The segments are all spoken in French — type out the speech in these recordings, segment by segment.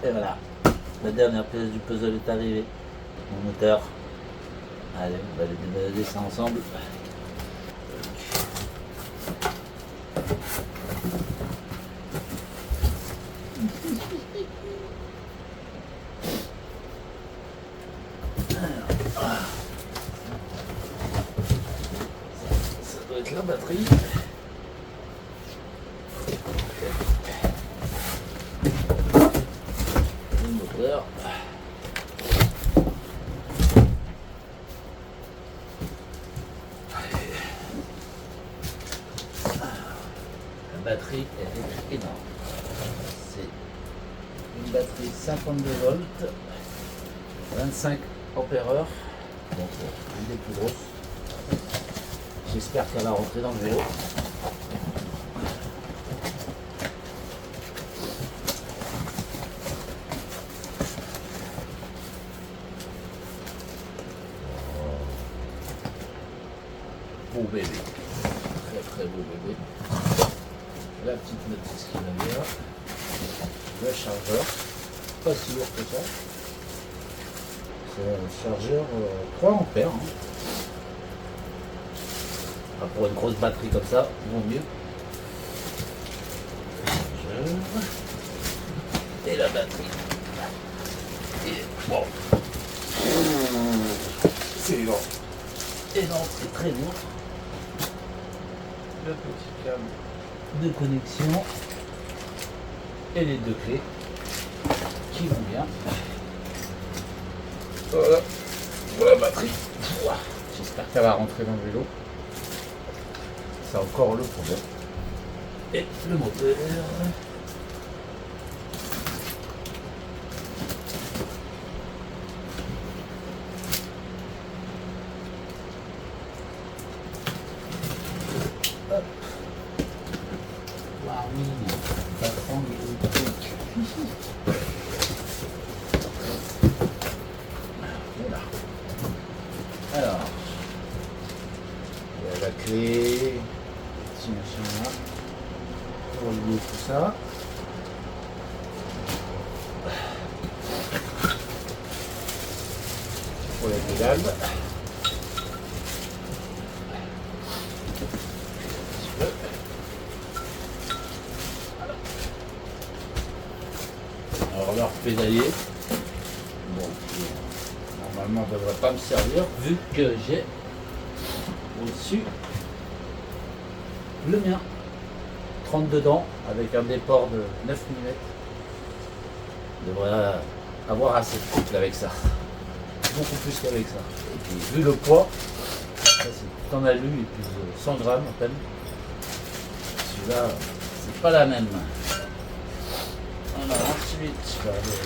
Et voilà, la dernière pièce du puzzle est arrivée. Mon moteur. Allez, on va aller déballer ça ensemble. Ça doit être la batterie. Le moteur. La batterie, elle est énorme. C'est une batterie 52 volts, 25 ampères-heure, donc une des plus grosses. J'espère qu'elle va rentrer dans le vélo. Beau bébé, très beau bébé. La petite notice qui va bien. Le chargeur, pas si lourd que ça. C'est un chargeur 3 ampères. Hein. Ah, pour une grosse batterie comme ça, vaut mieux. Et la batterie. Et bon. C'est lourd. Et donc c'est très lourd. Le petit câble de connexion et les deux clés qui vont bien. Voilà pour la batterie. J'espère qu'elle va rentrer dans le vélo. C'est encore le problème. Et le moteur. Hop. Waouh, oui, patron électrique. Voilà. Alors, il y a la clé, petit machin là, pour lier tout ça. Pour les pédales. Alors leur pédalier, bon, normalement ne devrait pas me servir vu que j'ai au-dessus le mien, 32 dents avec un déport de 9 mm. Je devrais avoir assez de couple avec ça, beaucoup plus qu'avec ça. Et puis vu le poids, ça c'est tout en alu et puis 100 grammes à peine. Celui-là, c'est pas la même. Alors ensuite, je vais aller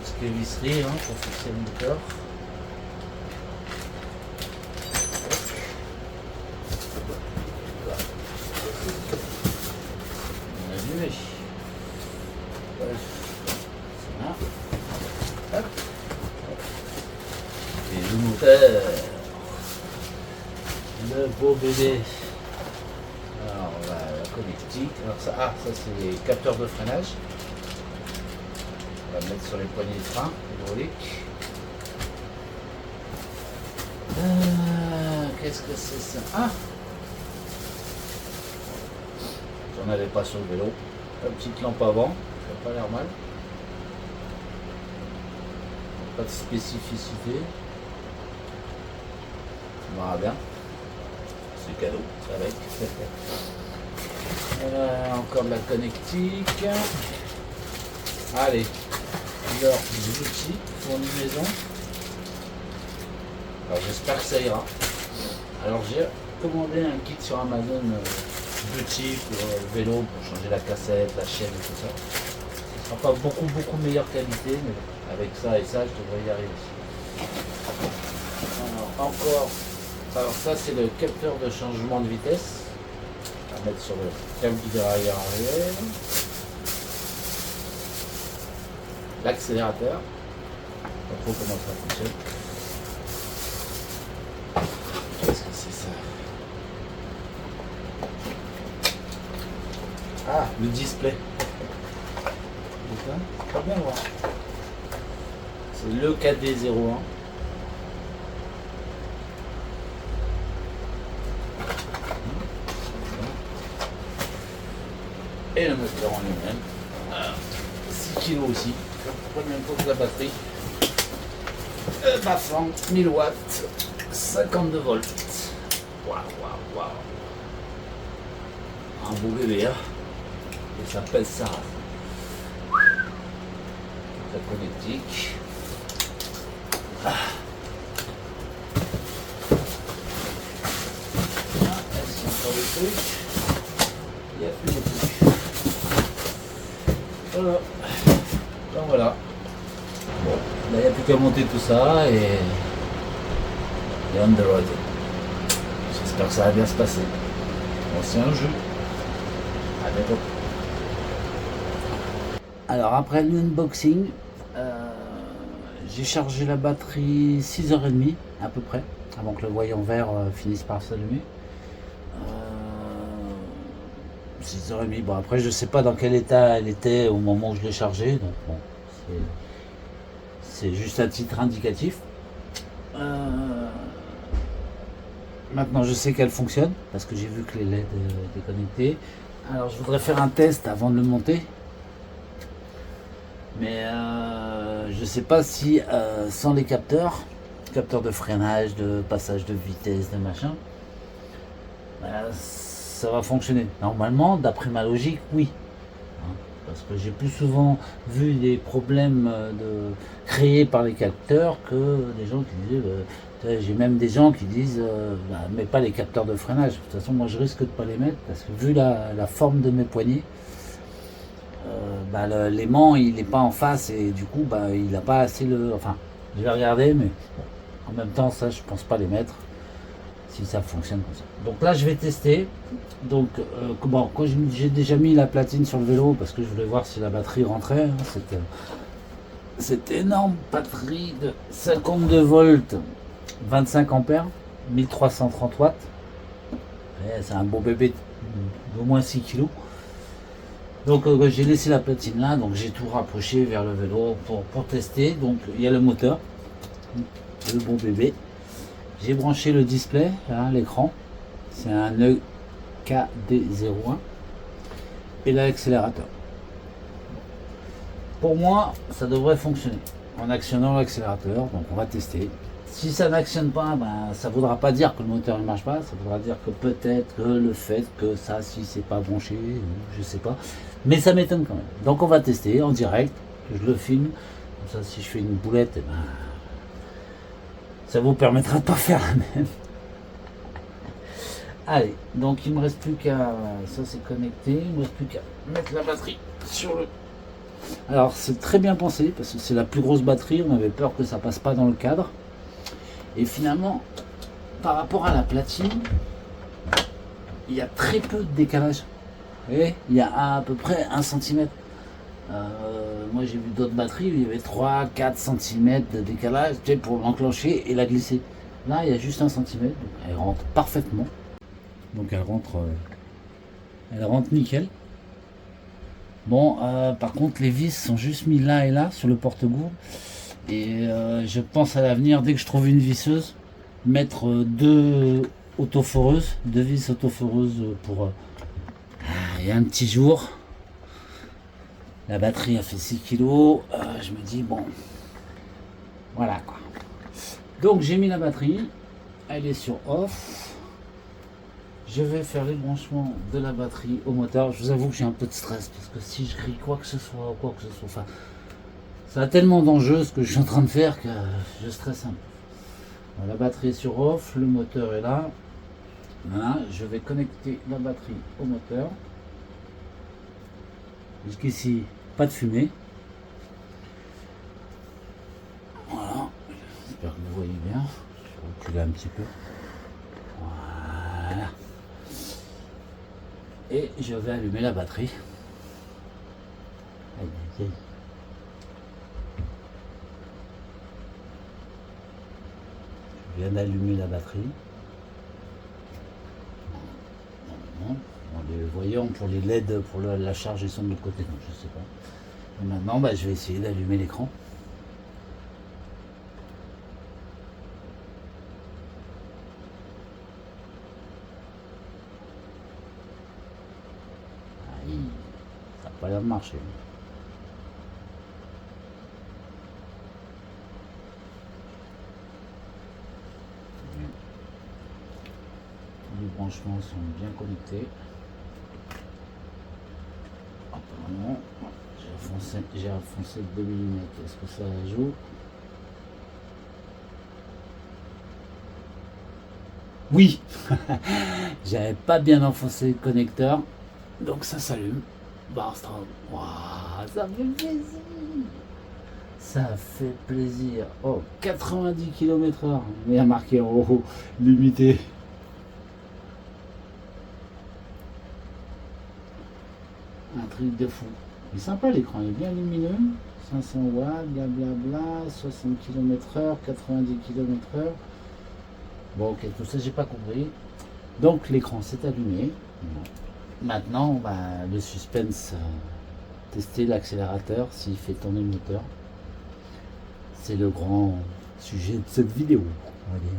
ce qui est visserie hein, pour fixer le moteur. On a vu. Hop. Et le moteur. Le beau bébé. Alors la connectique. Alors ça c'est les capteurs de freinage. On va le mettre sur les poignées de frein hydrauliques. Qu'est-ce que c'est ça? Ah, j'en avais pas sur le vélo. La petite lampe avant, ça n'a pas l'air mal. Pas de spécificité. On verra bien. C'est cadeau, c'est avec. Encore de la connectique. Allez, alors des outils, fourni-maison. Alors j'espère que ça ira. Alors j'ai commandé un kit sur Amazon d'outils pour le vélo, pour changer la cassette, la chaîne et tout ça. Ce ne sera pas beaucoup meilleure qualité, mais avec ça et ça, je devrais y arriver. Alors encore, alors ça c'est le capteur de changement de vitesse. On va mettre sur le câble du dérailleur arrière. L'accélérateur. Pas trop comment ça fonctionne. Qu'est-ce que c'est ça? Ah, le display. truc là. Pas bien voir. C'est le KD01. Et le moteur en lui-même. 6 kg aussi. Première fois que la batterie. Bafang, 1000 watts, 52 volts. Waouh, waouh, waouh. Un beau bébé, hein. Et ça pèse ça. La connectique. Ah. Est-ce qu'il y a encore des trucs? Il n'y a plus de trucs. Voilà. Donc voilà. Bon, là il n'y a plus qu'à monter tout ça et on the road. J'espère que ça va bien se passer. Bon, c'est un jeu. À bientôt. Alors après l'unboxing, j'ai chargé la batterie 6h30 à peu près, avant que le voyant vert finisse par s'allumer. 6h30, bon après je sais pas dans quel état elle était au moment où je l'ai chargée, donc bon, c'est juste un titre indicatif. Maintenant je sais qu'elle fonctionne, parce que j'ai vu que les LED étaient connectés. Alors je voudrais faire un test avant de le monter. Mais je sais pas si sans les capteurs de freinage, de passage de vitesse, de machin, ça va fonctionner. Normalement, d'après ma logique, oui. Parce que j'ai plus souvent vu des problèmes créés par les capteurs que des gens qui disaient, j'ai même des gens qui disent, mais pas les capteurs de freinage. De toute façon, moi je risque de pas les mettre parce que vu la forme de mes poignets, l'aimant il n'est pas en face et du coup il n'a pas assez enfin je vais regarder, mais bon, en même temps ça je pense pas les mettre si ça fonctionne comme ça. Donc là je vais tester. Donc quand j'ai déjà mis la platine sur le vélo parce que je voulais voir si la batterie rentrait, hein, cette énorme batterie de 52 volts 25 ampères 1330 watts, c'est un beau bébé d'au moins 6 kg. Donc j'ai laissé la platine là, donc j'ai tout rapproché vers le vélo pour tester. Donc il y a le moteur, le bon bébé. J'ai branché le display, là, l'écran, c'est un EKD01 et l'accélérateur. Pour moi, ça devrait fonctionner en actionnant l'accélérateur, donc on va tester. Si ça n'actionne pas, ça ne voudra pas dire que le moteur ne marche pas, ça voudra dire que peut-être que le fait que ça, si c'est pas branché, je sais pas, mais ça m'étonne quand même. Donc on va tester en direct, je le filme, comme ça si je fais une boulette, ça vous permettra de pas faire la même. Allez, donc il me reste plus qu'à, ça c'est connecté, il me reste plus qu'à mettre la batterie sur le... Alors c'est très bien pensé, parce que c'est la plus grosse batterie, on avait peur que ça passe pas dans le cadre. Et finalement, par rapport à la platine, il y a très peu de décalage. Vous voyez, il y a à peu près 1 cm. Moi j'ai vu d'autres batteries où il y avait 3-4 cm de décalage pour l'enclencher et la glisser. Là il y a juste 1 cm, donc elle rentre parfaitement. Donc elle rentre nickel. Bon, par contre les vis sont juste mis là et là sur le porte-gourde. Et je pense à l'avenir, dès que je trouve une visseuse, mettre deux vis autoforeuses pour il y a un petit jour. La batterie a fait 6 kg, je me dis bon, voilà quoi. Donc j'ai mis la batterie, elle est sur off. Je vais faire les branchements de la batterie au moteur. Je vous avoue que j'ai un peu de stress parce que si je grille quoi que ce soit, enfin, ça a tellement d'enjeux ce que je suis en train de faire que je stresse un peu. La batterie est sur off, le moteur est là. Voilà, je vais connecter la batterie au moteur. Jusqu'ici, pas de fumée. Voilà, j'espère que vous voyez bien. Je vais reculer un petit peu. Voilà. Et je vais allumer la batterie. Aïe, aïe, aïe. Je viens d'allumer la batterie. Bon, les voyants pour les LED pour la charge ils sont de l'autre côté, donc je sais pas. Et maintenant, bah, je vais essayer d'allumer l'écran. Aïe, ça n'a pas l'air de marcher. Les branchements sont bien connectés. Apparemment, j'ai enfoncé 2 mm. Est-ce que ça joue? Oui. J'avais pas bien enfoncé le connecteur, donc ça s'allume. Barstrom. Waouh, ça fait plaisir. Ça fait plaisir. Oh, 90 km/h. Mais il y a marqué en haut, limité. Un truc de fou. Il est sympa l'écran, il est bien lumineux. 500 watts, blablabla, 60 km/h, 90 km/h. Bon, ok, tout ça j'ai pas compris. Donc l'écran s'est allumé. Maintenant, bah, le suspense, tester l'accélérateur s'il fait tourner le moteur. C'est le grand sujet de cette vidéo, on va dire.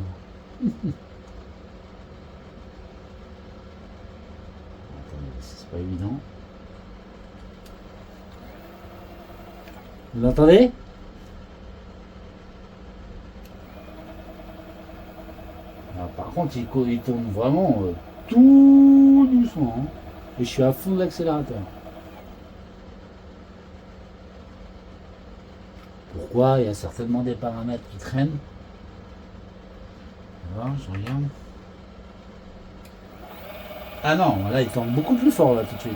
Attendez, c'est pas évident. Vous l'entendez? Alors, par contre, il tourne vraiment tout doucement. Hein. Et je suis à fond de l'accélérateur. Pourquoi? Il y a certainement des paramètres qui traînent. Alors, je regarde. Ah non, là il tourne beaucoup plus fort là tout de suite.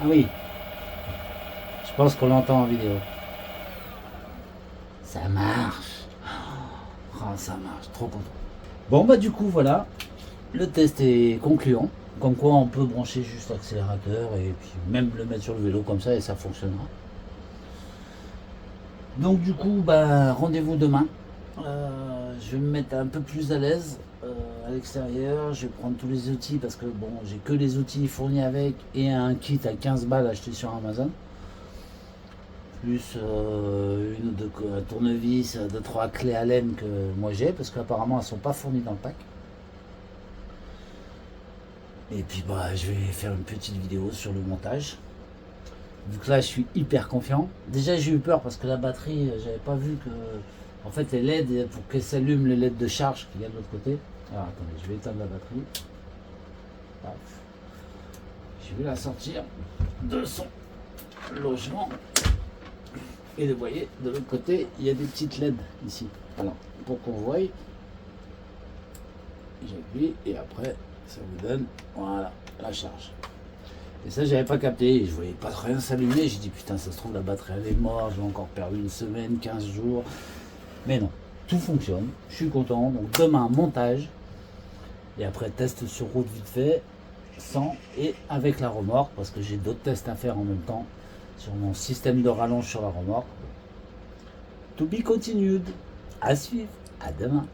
Ah oui. Je pense qu'on l'entend en vidéo. Ça marche. Oh, ça marche, trop content. Bon bah du coup voilà, le test est concluant. Comme quoi on peut brancher juste l'accélérateur et puis même le mettre sur le vélo comme ça et ça fonctionnera. Donc du coup bah rendez-vous demain. Je vais me mettre un peu plus à l'aise à l'extérieur. Je vais prendre tous les outils parce que bon j'ai que les outils fournis avec et un kit à 15 balles acheté sur Amazon. Plus une ou deux tournevis, 2-3 clés Allen que moi j'ai parce qu'apparemment elles sont pas fournies dans le pack. Et puis bah je vais faire une petite vidéo sur le montage. Vu que là je suis hyper confiant. Déjà j'ai eu peur parce que la batterie, j'avais pas vu que en fait les LED, pour qu'elles s'allument les LED de charge qu'il y a de l'autre côté. Alors attendez, je vais éteindre la batterie. Hop. Je vais la sortir de son logement. Et vous voyez, de l'autre côté, il y a des petites LED ici. Alors, pour qu'on voie, j'appuie et après, ça vous donne, voilà, la charge. Et ça, j'avais pas capté, je voyais pas rien s'allumer. J'ai dit, putain, ça se trouve, la batterie, elle est morte, j'ai encore perdu une semaine, 15 jours. Mais non, tout fonctionne, je suis content. Donc, demain, montage. Et après, test sur route vite fait, sans et avec la remorque, parce que j'ai d'autres tests à faire en même temps. Sur mon système de rallonge sur la remorque. To be continued. À suivre. À demain.